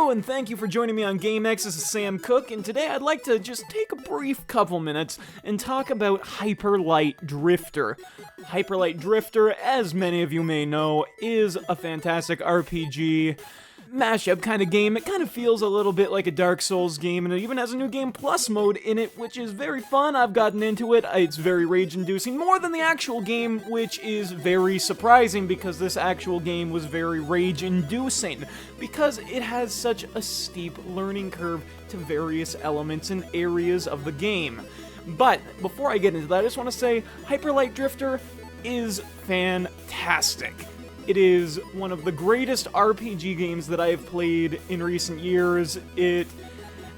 Hello and thank you for joining me on GameX. This is Sam Cook, and today I'd like to just take a brief couple minutes and talk about Hyper Light Drifter. Hyper Light Drifter, as many of you may know, is a fantastic RPG mashup kind of game. It kind of feels a little bit like a Dark Souls game, and it even has a new Game Plus mode in it, which is very fun. I've gotten into it. It's very rage-inducing, more than the actual game, which is very surprising because this actual game was very rage-inducing, because it has such a steep learning curve to various elements and areas of the game. But before I get into that, I just want to say Hyper Light Drifter is fantastic. It is one of the greatest RPG games that I have played in recent years. It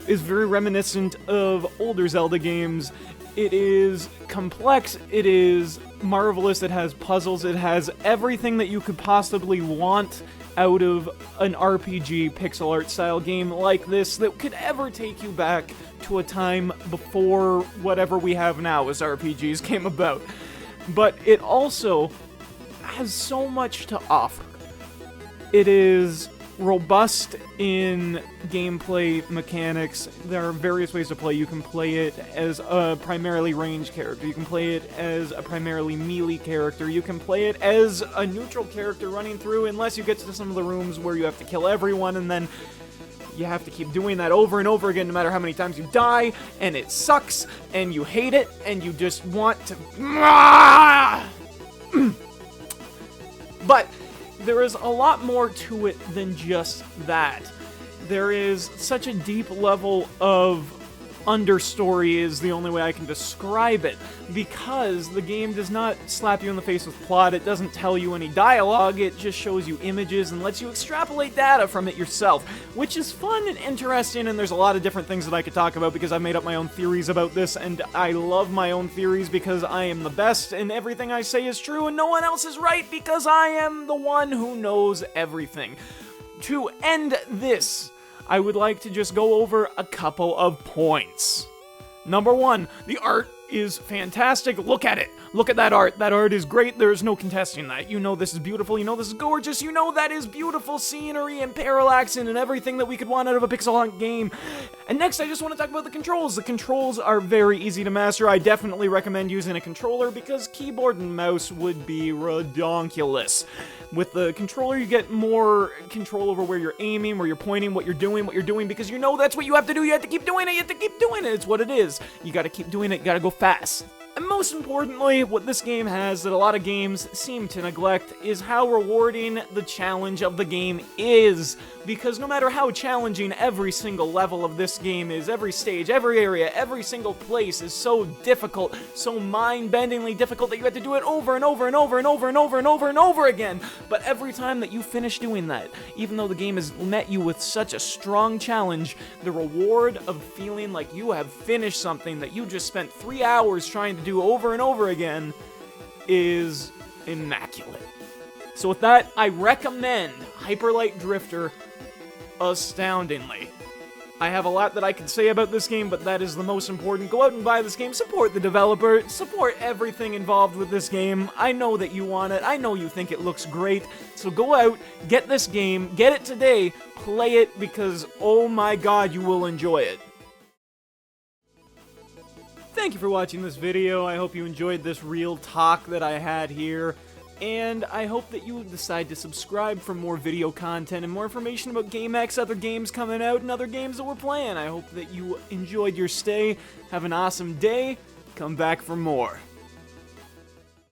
is very reminiscent of older Zelda games. It is complex, it is marvelous, it has puzzles, it has everything that you could possibly want out of an RPG pixel art style game like this that could ever take you back to a time before whatever we have now as RPGs came about. But it also has so much to offer. It is robust in gameplay mechanics. There are various ways to play. You can play it as a primarily ranged character. You can play it as a primarily melee character. You can play it as a neutral character running through, unless you get to some of the rooms where you have to kill everyone, and then you have to keep doing that over and over again no matter how many times you die, and it sucks, and you hate it, and you just want to... But there is a lot more to it than just that. There is such a deep level of understory, is the only way I can describe it, because the game does not slap you in the face with plot. It doesn't tell you any dialogue. It just shows you images and lets you extrapolate data from it yourself, which is fun and interesting, and there's a lot of different things that I could talk about because I've made up my own theories about this, and I love my own theories because I am the best and everything I say is true and no one else is right because I am the one who knows everything. To end this, I would like to just go over a couple of points. Number one, the art is fantastic. Look at it. Look at that art. That art is great. There's no contesting that. You know this is beautiful. You know this is gorgeous. You know that is beautiful scenery and parallaxing and everything that we could want out of a pixel art game. And next, I just want to talk about the controls. The controls are very easy to master. I definitely recommend using a controller because keyboard and mouse would be redonkulous. With the controller, you get more control over where you're aiming, where you're pointing, what you're doing, because you know that's what you have to do. You have to keep doing it. You have to keep doing it. It's what it is. You gotta keep doing it. You gotta go fast. And most importantly, what this game has that a lot of games seem to neglect is how rewarding the challenge of the game is. Because no matter how challenging every single level of this game is, every stage, every area, every single place is so difficult, so mind-bendingly difficult that you have to do it over and over and over and over and over and over and over again. But every time that you finish doing that, even though the game has met you with such a strong challenge, the reward of feeling like you have finished something that you just spent 3 hours trying to do over and over again is immaculate. So with that, I recommend Hyper Light Drifter astoundingly. I have a lot that I could say about this game, but that is the most important. Go out and buy this game, support the developer, support everything involved with this game. I know that you want it, I know you think it looks great, so go out, get this game, get it today, play it, because oh my god, you will enjoy it. Thank you for watching this video. I hope you enjoyed this real talk that I had here. And I hope that you decide to subscribe for more video content and more information about GameX, other games coming out, and other games that we're playing. I hope that you enjoyed your stay. Have an awesome day. Come back for more.